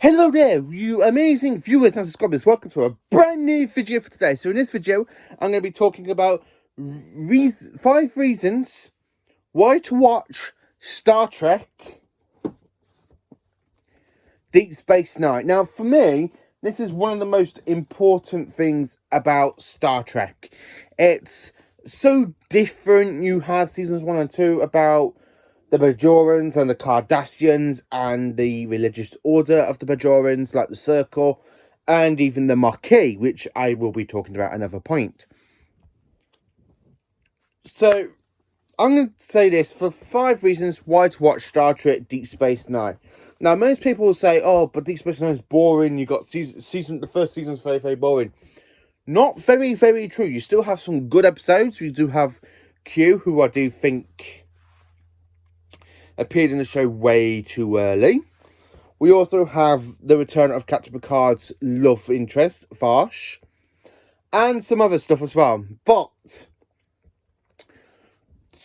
Hello there, you amazing viewers and subscribers. Welcome to a brand new video for today. So in this video, I'm going to be talking about 5 reasons why to watch Star Trek Deep Space Nine. Now, for me, this is one of the most important things about Star Trek. It's so different. You have seasons 1 and 2 about the Bajorans and the Cardassians and the religious order of the Bajorans, like the Circle, and even the Maquis, which I will be talking about another point. So, I'm going to say this for 5 reasons why to watch Star Trek Deep Space Nine. Now, most people will say, oh, but Deep Space Nine is boring, you got the first season's very, very boring. Not very, very true. You still have some good episodes. We do have Q, who I do think appeared in the show way too early. We also have the return of Captain Picard's love interest, Vash, and some other stuff as well.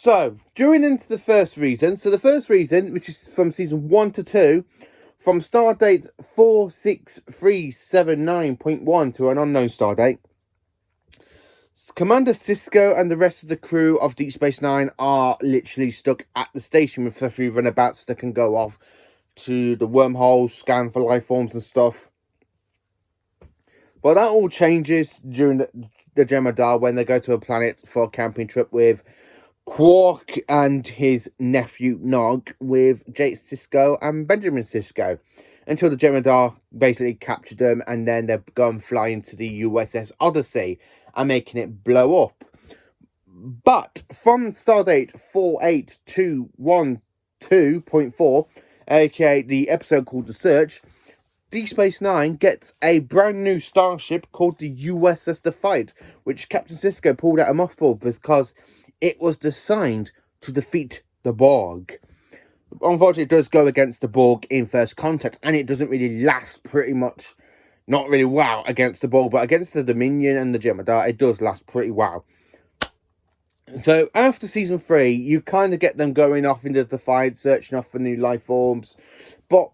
So, during into the first reason, the first reason, which is from season 1 to 2, from stardate 46379.1 to an unknown stardate, Commander Sisko and the rest of the crew of Deep Space Nine are literally stuck at the station with a few runabouts that can go off to the wormholes, scan for life forms and stuff. But that all changes during the Jem'Hadar when they go to a planet for a camping trip with Quark and his nephew Nog, with Jake Sisko and Benjamin Sisko, until the Jem'Hadar basically captured them, and then they go and fly into the USS Odyssey and making it blow up. But from stardate 48212.4, aka the episode called The Search, Deep Space Nine gets a brand new starship called the USS Defiant, which Captain Sisko pulled out of mothball because it was designed to defeat the Borg. Unfortunately, it does go against the Borg in First Contact, and it doesn't really last pretty much, not really well against the Borg, but against the Dominion and the Jem'Hadar, it does last pretty well. So after season 3, you kind of get them going off into the Defiant, searching off for new life forms. But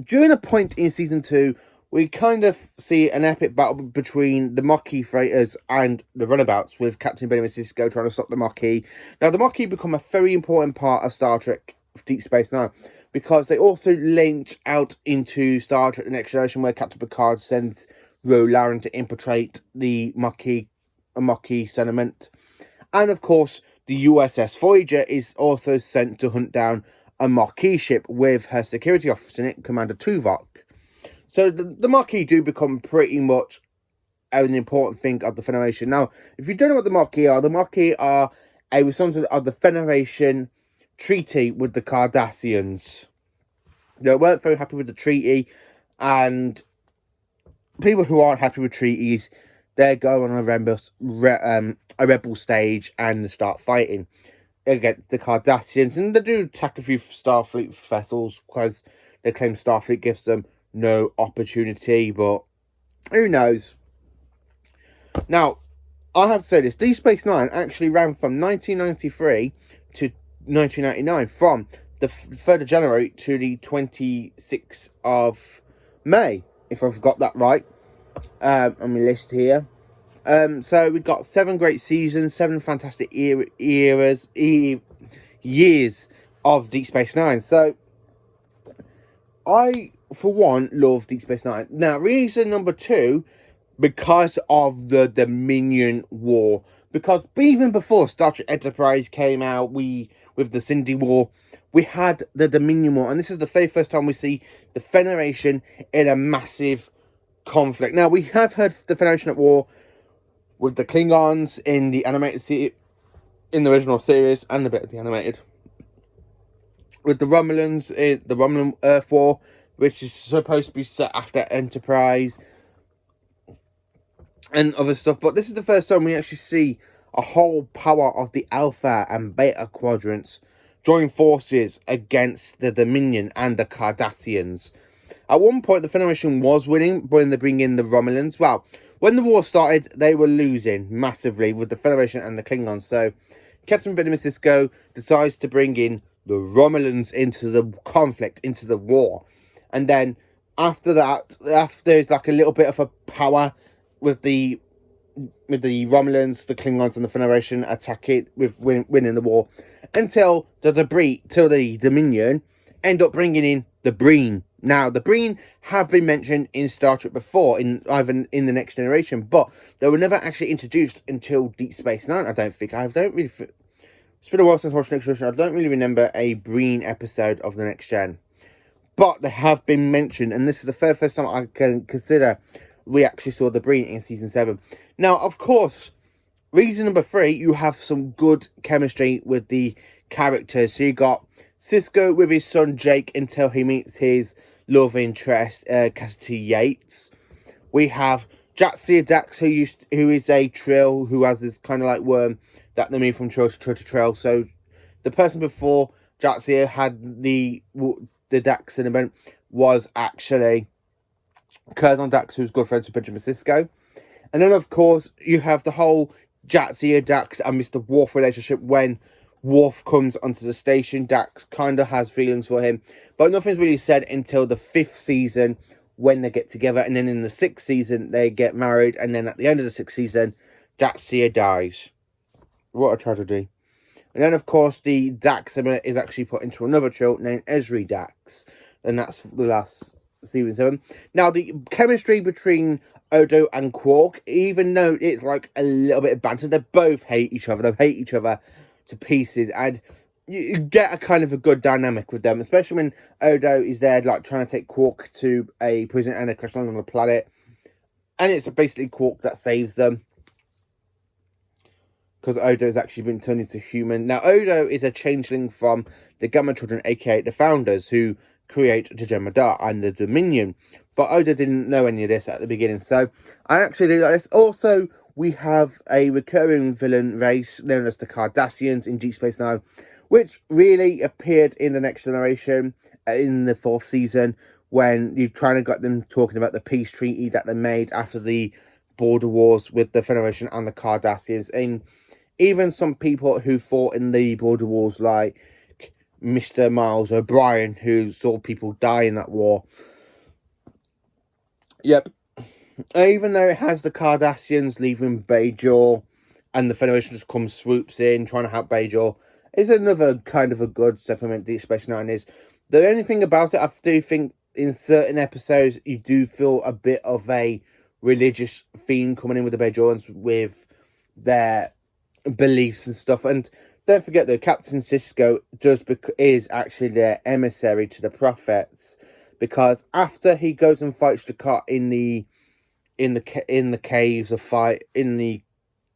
during a point in season 2, we kind of see an epic battle between the Maquis freighters and the runabouts, with Captain Benjamin Sisko trying to stop the Maquis. Now, the Maquis become a very important part of Star Trek Deep Space Nine, because they also link out into Star Trek The Next Generation, where Captain Picard sends Ro Laren to infiltrate the Maquis settlement. And of course, the USS Voyager is also sent to hunt down a Maquis ship with her security officer in it, Commander Tuvok. So the Maquis do become pretty much an important thing of the Federation. Now, if you don't know what the Maquis are a representative of the Federation treaty with the Cardassians. They weren't very happy with the treaty, and people who aren't happy with treaties, they go on a rebel stage and start fighting against the Cardassians, and they do attack a few Starfleet vessels because they claim Starfleet gives them no opportunity, but who knows. Now, I have to say this, Deep Space Nine actually ran from 1993 to 1999, from the 3rd of January to the 26th of May, if I've got that right, on my list here. So we've got 7 great seasons, 7 fantastic years of Deep Space Nine. So I, for one, love Deep Space Nine. Now, reason number 2, because of the Dominion War. Because even before Star Trek Enterprise came out, with the Cindy War, we had the Dominion War, and this is the very first time we see the Federation in a massive conflict. Now, we have heard the Federation at war with the Klingons in the animated in the original series, and a bit of the animated, with the Romulans in the Romulan Earth War, which is supposed to be set after Enterprise, and other stuff. But this is the first time we actually see a whole power of the Alpha and Beta quadrants join forces against the Dominion and the Cardassians. At one point, the Federation was winning when they bring in the Romulans. Well, when the war started, they were losing massively with the Federation and the Klingons. So, Captain Benjamin Sisko decides to bring in the Romulans into the conflict, into the war. And then after that, after there's like a little bit of a power with the Romulans, the Klingons, and the Federation attacking with winning the war, until the Dominion end up bringing in the Breen. Now, the Breen have been mentioned in Star Trek before, either in the Next Generation, but they were never actually introduced until Deep Space Nine. I don't think. It's been a while since I watched Next Generation. I don't really remember a Breen episode of the Next Gen, but they have been mentioned, and this is the first time I can consider we actually saw the Breen in season 7. Now, of course, reason number 3, you have some good chemistry with the characters. So you got Sisko with his son Jake until he meets his love interest, Cassidy Yates. We have Jadzia Dax, who is a Trill, who has this kind of like worm that they move from Trill to Trill to Trill. So the person before Jadzia had the Dax event was actually Curzon Dax, who's good friends with Benjamin Sisko. And then, of course, you have the whole Jadzia Dax and Mr. Worf relationship. When Worf comes onto the station, Dax kind of has feelings for him, but nothing's really said until the 5th season when they get together. And then in the 6th season, they get married. And then at the end of the 6th season, Jadzia dies. What a tragedy. And then, of course, the Dax is actually put into another Trill named Ezri Dax. And that's the last season 7. Now, the chemistry between Odo and Quark, even though it's like a little bit of banter, they both hate each other. They hate each other to pieces. And you get a kind of a good dynamic with them, especially when Odo is there, like, trying to take Quark to a prison and a crash on the planet. And it's basically Quark that saves them, because Odo has actually been turned into human. Now, Odo is a changeling from the Gamma Children, aka the Founders, who create the Jem'Hadar and the Dominion. But Odo didn't know any of this at the beginning, so I actually do like this. Also, we have a recurring villain race known as the Cardassians in Deep Space Nine, which really appeared in the Next Generation in the 4th season, when you're trying to get them talking about the peace treaty that they made after the border wars with the Federation and the Cardassians. And even some people who fought in the border wars, like Mr. Miles O'Brien, who saw people die in that war. Yep. Even though it has the Cardassians leaving Bajor, and the Federation just comes, swoops in, trying to help Bajor, it's another kind of a good supplement Deep Space Nine is. The only thing about it, I do think in certain episodes, you do feel a bit of a religious theme coming in with the Bajorans, with their beliefs and stuff. And don't forget though, Captain Sisko is actually their emissary to the prophets, because after he goes and fights Dukat in the caves of fight in the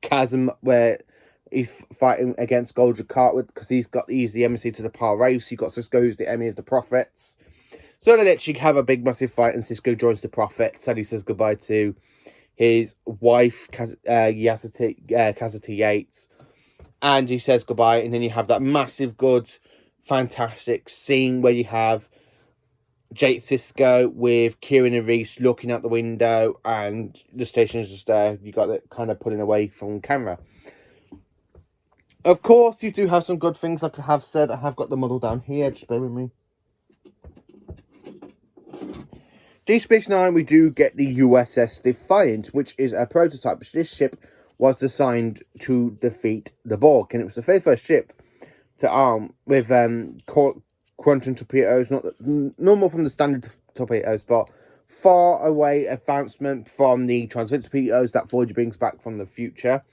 chasm where he's fighting against Gul Dukat, because he's the emissary to the Par race. You got Sisko, who's the enemy of the prophets. So they literally have a big massive fight, and Sisko joins the prophets, and he says goodbye to his wife, Cassidy Yates, and he says goodbye. And then you have that massive, good, fantastic scene where you have Jake Sisko with Kieran and Reese looking out the window, and the station is just there. You got it kind of pulling away from camera. Of course, you do have some good things, like I have said. I have got the model down here, just bear with me. Deep Space Nine, we do get the USS Defiant, which is a prototype. This ship was designed to defeat the Borg, and it was the very first ship to arm with quantum torpedoes, not normal from the standard torpedoes, but far away advancement from the transmit torpedoes that Voyager brings back from the future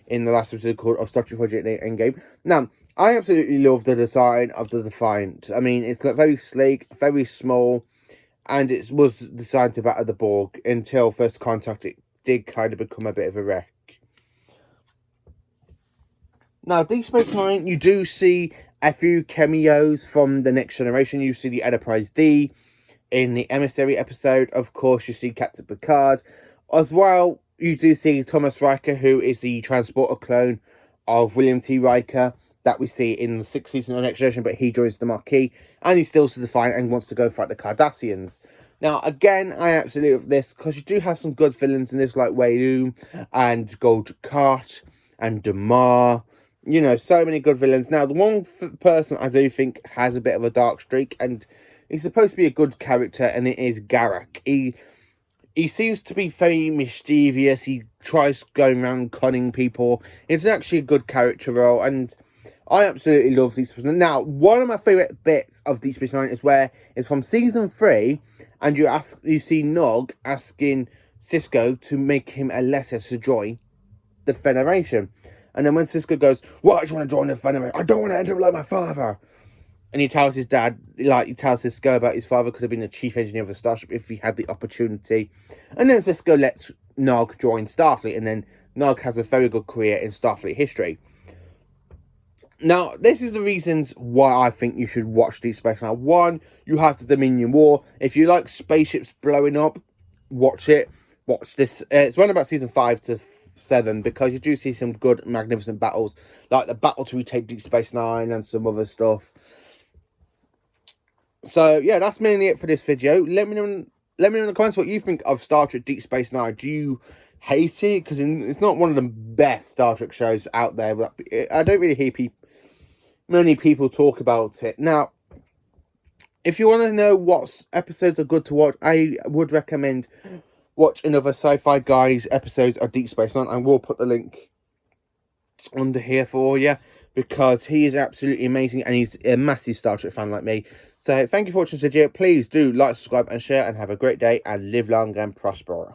in the last episode called of Star Trek Voyager Endgame. Now, I absolutely love the design of the Defiant. I mean, it's very sleek, very small, and it was designed to battle the Borg until First Contact. It did kind of become a bit of a wreck. Now, Deep Space Nine, you do see a few cameos from the Next Generation. You see the Enterprise D in the Emissary episode. Of course, you see Captain Picard. As well, you do see Thomas Riker, who is the transporter clone of William T. Riker that we see in the 6th season of Next Generation, but he joins the Maquis, and he's still to Defiant and wants to go fight the Cardassians. Now, again, I absolutely love this, because you do have some good villains in this, like Wei and Gul Dukat and Damar. You know, so many good villains. Now, the one person I do think has a bit of a dark streak, and he's supposed to be a good character, and it is Garak. He seems to be very mischievous. He tries going around conning people. It's actually a good character role, and I absolutely love Deep Space Nine. Now, one of my favourite bits of Deep Space Nine is where it's from season 3, and you see Nog asking Sisko to make him a letter to join the Federation. And then when Sisko goes, "Why do you want to join the Federation? I don't want to end up like my father." And he tells his dad, he tells Sisko about his father could have been the chief engineer of the Starship if he had the opportunity. And then Sisko lets Nog join Starfleet, and then Nog has a very good career in Starfleet history. Now, this is the reasons why I think you should watch Deep Space Nine. One, you have the Dominion War. If you like spaceships blowing up, watch it. Watch this. It's around about season 5 to 7, because you do see some good, magnificent battles, like the battle to retake Deep Space Nine and some other stuff. So, yeah, that's mainly it for this video. Let me know in the comments what you think of Star Trek Deep Space Nine. Do you hate it? Because it's not one of the best Star Trek shows out there. But I don't really hear many people talk about it. Now, if you want to know what episodes are good to watch, I would recommend watch another Sci-Fi Guys episodes of Deep Space Nine. I will put the link under here for you, because he is absolutely amazing, and he's a massive Star Trek fan like me. So thank you for watching this video. Please do like, subscribe and share, and have a great day, and live long and prosper.